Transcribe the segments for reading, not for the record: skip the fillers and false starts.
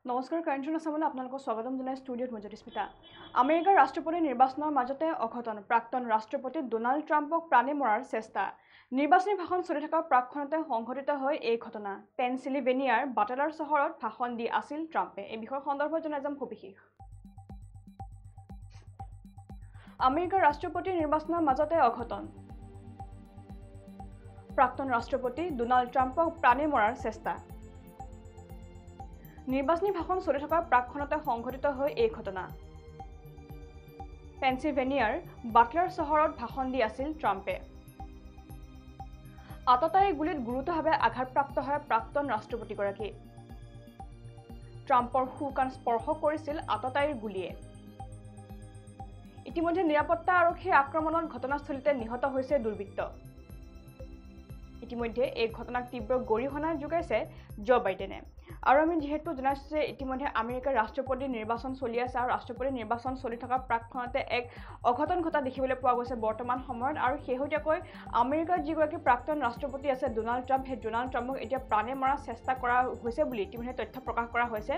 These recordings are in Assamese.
নমস্কাৰ কাৰেণ্ট আছামলৈ আপোনালোকক স্বাগতম জনাই ষ্টুডিঅ'ত মই জ্যোতিস্মিতা। আমেৰিকাৰ ৰাষ্ট্ৰপতি নিৰ্বাচনৰ মাজতে অঘটন প্ৰাক্তন ৰাষ্ট্ৰপতি ডোনাল্ড ট্ৰাম্পক প্ৰাণে মৰাৰ চেষ্টা। নিৰ্বাচনী ভাষণ চলি থকাৰ প্ৰাক্ষণতে সংঘটিত হয় এই ঘটনা। পেনচিলভেনিয়াৰ বাটলাৰ চহৰত ভাষণ দি আছিল ট্ৰাম্পে। এই বিষয় সন্দৰ্ভত জনাই যাম সবিশেষ। আমেৰিকাৰ ৰাষ্ট্ৰপতি নিৰ্বাচনৰ মাজতে অঘটন প্ৰাক্তন ৰাষ্ট্ৰপতি ডোনাল্ড ট্ৰাম্পক প্ৰাণে মৰাৰ চেষ্টা। নিৰ্বাচনী ভাষণ চলি থকাৰ প্ৰাক্ষণতে সংঘটিত হয় এই ঘটনা। পেনচিলভেনিয়াৰ বাটলাৰ চহৰত ভাষণ দি আছিল ট্ৰাম্পে। আততায়ী গুলীত গুৰুতৰভাৱে আঘাতপ্ৰাপ্ত হয় প্ৰাক্তন ৰাষ্ট্ৰপতিগৰাকী। ট্ৰাম্পৰ সোঁকাণ স্পৰ্শ কৰিছিল আততায়ীৰ গুলীয়ে। ইতিমধ্যে নিৰাপত্তা আৰক্ষীৰ আক্ৰমণত ঘটনাস্থলীতে নিহত হৈছে দুৰ্বৃত্ত। ইতিমধ্যে এই ঘটনাক তীব্ৰ গৰিহণা যোগাইছে জো বাইডেনে। আৰু আমি যেহেতু জনাইছোঁ যে ইতিমধ্যে আমেৰিকাৰ ৰাষ্ট্ৰপতি নিৰ্বাচন চলি আছে আৰু ৰাষ্ট্ৰপতি নিৰ্বাচন চলি থকাৰ প্ৰাক্ষণতে এক অঘটন ঘটা দেখিবলৈ পোৱা গৈছে বৰ্তমান সময়ত। আৰু শেহতীয়াকৈ আমেৰিকাৰ যিগৰাকী প্ৰাক্তন ৰাষ্ট্ৰপতি আছে ডোনাল্ড ট্ৰাম্প, সেই ডোনাল্ড ট্ৰাম্পক এতিয়া প্ৰাণে মৰাৰ চেষ্টা কৰা হৈছে বুলি ইতিমধ্যে তথ্য প্ৰকাশ কৰা হৈছে।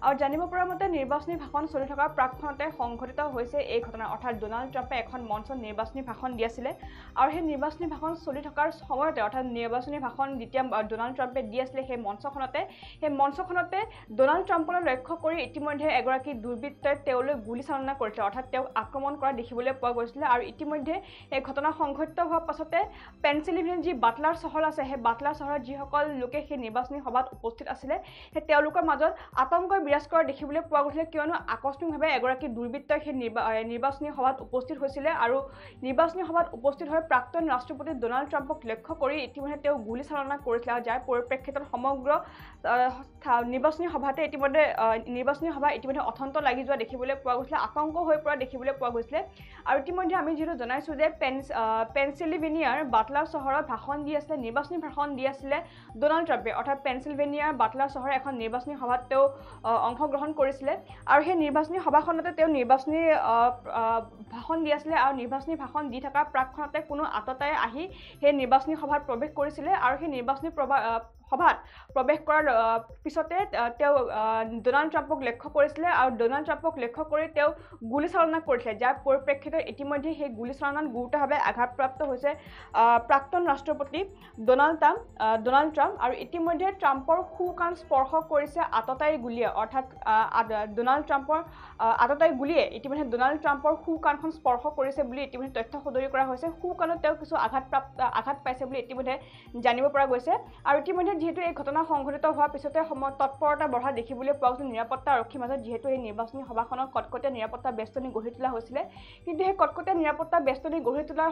আৰু জানিব পৰা মতে নিৰ্বাচনী ভাষণ চলি থকাৰ প্ৰাক্ষণতে সংঘটিত হৈছে এই ঘটনা। অৰ্থাৎ ডোনাল্ড ট্ৰাম্পে এখন মঞ্চত নিৰ্বাচনী ভাষণ দি আছিলে আৰু সেই নিৰ্বাচনী ভাষণ চলি থকাৰ সময়তে অৰ্থাৎ নিৰ্বাচনী ভাষণ যেতিয়া ডোনাল্ড ট্ৰাম্পে দি আছিলে সেই মঞ্চখনতে ডোনাল্ড ট্ৰাম্পলৈ লক্ষ্য কৰি ইতিমধ্যে এগৰাকী দুৰ্বৃত্তই তেওঁলৈ গুলীচালনা কৰিছিলে, অৰ্থাৎ তেওঁক আক্ৰমণ কৰা দেখিবলৈ পোৱা গৈছিলে। আৰু ইতিমধ্যে এই ঘটনা সংঘটিত হোৱাৰ পাছতে পেনচিলভেনিয়াৰ যি বাটলাৰ চহৰ আছে সেই বাটলাৰ চহৰত যিসকল লোকে সেই নিৰ্বাচনী সভাত উপস্থিত আছিলে সেই তেওঁলোকৰ মাজত আতংক বিৰাজ কৰা দেখিবলৈ পোৱা গৈছিলে, কিয়নো আকস্মিকভাৱে এগৰাকী দুৰ্বৃত্তই সেই নিৰ্বাচনী সভাত উপস্থিত হৈছিলে আৰু নিৰ্বাচনী সভাত উপস্থিত হৈ প্ৰাক্তন ৰাষ্ট্ৰপতি ডোনাল্ড ট্ৰাম্পক লক্ষ্য কৰি ইতিমধ্যে তেওঁ গুলীচালনা কৰিছিলে। আৰু যাৰ পৰিপ্ৰেক্ষিতত সমগ্ৰ নিৰ্বাচনী সভাতে ইতিমধ্যে অথন্ত লাগি যোৱা দেখিবলৈ পোৱা গৈছিলে, আতংক হৈ পৰা দেখিবলৈ পোৱা গৈছিলে। আৰু ইতিমধ্যে আমি যিহেতু জনাইছোঁ যে পেনচিলভেনিয়াৰ বাটলাৰ চহৰত নিৰ্বাচনী ভাষণ দি আছিলে ডোনাল্ড ট্ৰাম্পে, অৰ্থাৎ পেনচিলভেনিয়াৰ বাটলাৰ চহৰৰ এখন নিৰ্বাচনী সভাত তেওঁ অংশগ্ৰহণ কৰিছিলে। আৰু সেই নিৰ্বাচনী সভাখনতে তেওঁ নিৰ্বাচনী ভাষণ দি আছিলে আৰু নিৰ্বাচনী ভাষণ দি থকাৰ প্ৰাক্ষণতে কোনো আততায়ীয়ে আহি সেই নিৰ্বাচনী সভাত প্ৰৱেশ কৰিছিলে। আৰু সেই নিৰ্বাচনী সভাত প্ৰৱেশ কৰাৰ পিছতে তেওঁ ডোনাল্ড ট্ৰাম্পক লক্ষ্য কৰিছিলে আৰু ডোনাল্ড ট্ৰাম্পক লক্ষ্য কৰি তেওঁ গুলীচালনা কৰিছিলে, যাৰ পৰিপ্ৰেক্ষিতত ইতিমধ্যে সেই গুলীচালনাত গুৰুতৰভাৱে আঘাতপ্ৰাপ্ত হৈছে প্ৰাক্তন ৰাষ্ট্ৰপতি ডোনাল্ড ট্ৰাম্প। আৰু ইতিমধ্যে ট্ৰাম্পৰ সোঁকাণ স্পৰ্শ কৰিছে আততায়ী গুলীয়ে, অৰ্থাৎ ডোনাল্ড ট্ৰাম্পৰ আততায়ী গুলীয়ে ইতিমধ্যে ডোনাল্ড ট্ৰাম্পৰ সোঁকাণখন স্পৰ্শ কৰিছে বুলি ইতিমধ্যে তথ্য সদৰি কৰা হৈছে। সোঁকাণত তেওঁ কিছু আঘাত পাইছে বুলি ইতিমধ্যে জানিব পৰা গৈছে। আৰু ইতিমধ্যে যিহেতু এই ঘটনা সংঘটিত হোৱাৰ পিছতে তৎপৰতা বঢ়া দেখিবলৈ পোৱা গৈছিল নিৰাপত্তা আৰক্ষীৰ মাজত, যিহেতু এই নিৰ্বাচনী সভাখনত কটকটীয়া নিৰাপত্তা বেষ্টনী গঢ়ি তোলা হৈছিলে। কিন্তু সেই কটকটীয়া নিৰাপত্তা বেষ্টনী গঢ়ি তোলাৰ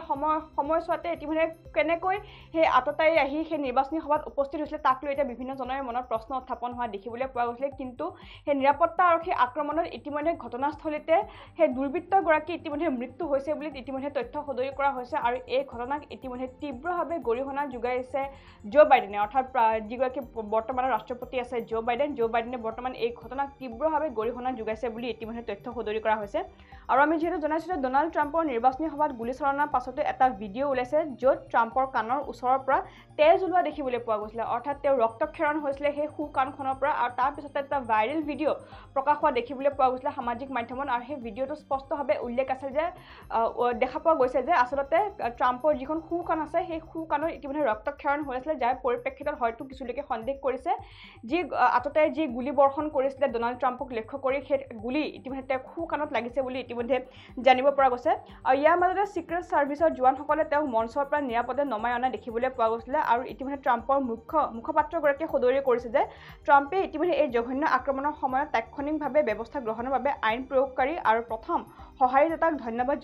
সময়ছোৱাতে ইতিমধ্যে কেনেকৈ সেই আততায়ী আহি সেই নিৰ্বাচনী সভাত উপস্থিত হৈছিলে তাক লৈ এতিয়া বিভিন্নজনৰে মনত প্ৰশ্ন উত্থাপন হোৱা দেখিবলৈ পোৱা গৈছিলে। কিন্তু সেই নিৰাপত্তা আৰক্ষীৰ আক্ৰমণত ইতিমধ্যে ঘটনাস্থলীতে সেই দুৰ্বৃত্তগৰাকী ইতিমধ্যে মৃত্যু হৈছে বুলি ইতিমধ্যে তথ্য সদৰি কৰা হৈছে। আৰু এই ঘটনাক ইতিমধ্যে তীব্ৰভাৱে গৰিহণা যোগাইছে জো বাইডেনে, অৰ্থাৎ যিগৰাকী বৰ্তমানৰ ৰাষ্ট্ৰপতি আছে জো বাইডেনে বৰ্তমান এই ঘটনাক তীব্ৰভাৱে গৰিহণা যোগাইছে বুলি ইতিমধ্যে তথ্য সদৰি কৰা হৈছে। আৰু আমি যিহেতু জনাইছোঁ যে ডোনাল্ড ট্ৰাম্পৰ নিৰ্বাচনী সভাত গুলীচালনাৰ পাছতে এটা ভিডিঅ' ওলাইছে য'ত ট্ৰাম্পৰ কাণৰ ওচৰৰ পৰা তেজ ওলোৱা দেখিবলৈ পোৱা গৈছিলে, অৰ্থাৎ তেওঁ ৰক্তক্ষৰণ হৈছিলে সেই সোঁকাণখনৰ পৰা। আৰু তাৰপিছতে এটা ভাইৰেল ভিডিঅ' প্ৰকাশ হোৱা দেখিবলৈ পোৱা গৈছিলে সামাজিক মাধ্যমত। আৰু সেই ভিডিঅ'টো স্পষ্টভাৱে উল্লেখ আছে যে দেখা পোৱা গৈছে যে আচলতে ট্ৰাম্পৰ যিখন সোঁকাণ আছে সেই সোঁকাণত ইতিমধ্যে ৰক্তক্ষৰণ হৈ আছিলে, যাৰ পৰিপ্ৰেক্ষিতত হয়তো কিছু লোকে সন্দেহ কৰিছে যি আততায়ীয়ে যি গুলী বৰ্ষণ কৰিছিলে ডোনাল্ড ট্ৰাম্পক লক্ষ্য কৰি সেই গুলী ইতিমধ্যে তেওঁক সোঁকাণত লাগিছে বুলি ইতিমধ্যে জানিব পৰা গৈছে। আৰু ইয়াৰ মাজতে ছিক্ৰেট ছাৰ্ভিচৰ জোৱানসকলে তেওঁক মঞ্চৰ পৰা নিৰাপদে নমাই অনা দেখিবলৈ পোৱা গৈছিলে। আৰু ইতিমধ্যে ট্ৰাম্পৰ মুখপাত্ৰগৰাকীয়ে সদৰি কৰিছে যে ট্ৰাম্পে ইতিমধ্যে এই জঘন্য আক্ৰমণৰ সময়ত তাৎক্ষণিকভাৱে ব্যৱস্থা গ্ৰহণৰ বাবে আইন প্ৰয়োগকাৰী আৰু প্ৰথম সহায়দাতাক ধন্যবাদ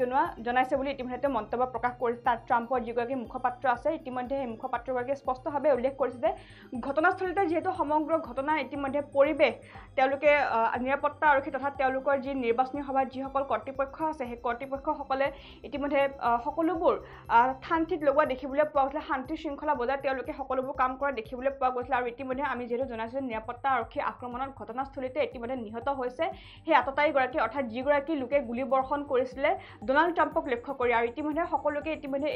জনাইছে বুলি ইতিমধ্যে তেওঁ মন্তব্য প্ৰকাশ কৰিছে। তাত ট্ৰাম্পৰ যিগৰাকী মুখপাত্ৰ আছে ইতিমধ্যে সেই মুখপাত্ৰগৰাকীয়ে স্পষ্টভাৱে উল্লেখ কৰিছে যে ঘটনাস্থলীতে যিহেতু সমগ্ৰ ঘটনা ইতিমধ্যে পৰিৱেশ তেওঁলোকে নিৰাপত্তা আৰক্ষী তথা তেওঁলোকৰ যি নিৰ্বাচনী সভাত যিসকল কৰ্তৃপক্ষ আছে সেই কৰ্তৃপক্ষসকলে ইতিমধ্যে সকলোবোৰ শান্তিত লগোৱা দেখিবলৈ পোৱা গৈছিলে, শান্তি শৃংখলা বজাই তেওঁলোকে সকলোবোৰ কাম কৰা দেখিবলৈ পোৱা গৈছিলে। আৰু ইতিমধ্যে আমি যিহেতু জনাইছোঁ নিৰাপত্তা আৰক্ষী আক্ৰমণত ঘটনাস্থলীতে ইতিমধ্যে নিহত হৈছে সেই আততায়ীগৰাকী, অৰ্থাৎ যিগৰাকী লোকে গুলী বৰ্ষণ কৰিছিলে ডোনাল্ড ট্ৰাম্পক লক্ষ্য কৰি। আৰু ইতিমধ্যে সকলোকে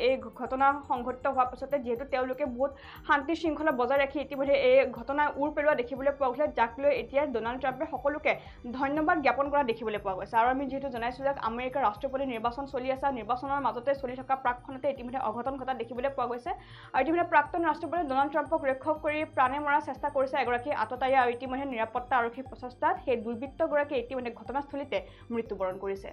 এই ঘটনা সংঘটিত হোৱাৰ পাছতে যিহেতু তেওঁলোকে বহুত শান্তি শৃংখলা বজাই ৰাখি ইতিমধ্যে এই ঘটনা উৰ পেলোৱা দেখিবলৈ পোৱা গৈছে, যাক লৈ এতিয়া ডনাল্ড ট্ৰাম্পে সকলোকে ধন্যবাদ জ্ঞাপন কৰা দেখিবলৈ পোৱা গৈছে। আৰু আমি যিহেতু জনাইছোঁ যে আমেৰিকাৰ ৰাষ্ট্ৰপতি নিৰ্বাচন চলি আছে, নিৰ্বাচনৰ মাজতে চলি থকা প্ৰাকখনতে ইতিমধ্যে অঘটন ঘটা দেখিবলৈ পোৱা গৈছে। আৰু ইতিমধ্যে প্ৰাক্তন ৰাষ্ট্ৰপতি ডনাল্ড ট্ৰাম্পক ৰক্ষক কৰি প্ৰাণে মৰাৰ চেষ্টা কৰিছে এগৰাকী আততায়ী, আৰু ইতিমধ্যে নিৰাপত্তা আৰক্ষীৰ প্ৰচেষ্টাত সেই দুৰ্বৃত্তগৰাকী ইতিমধ্যে ঘটনাস্থলীতে মৃত্যুবৰণ কৰিছে।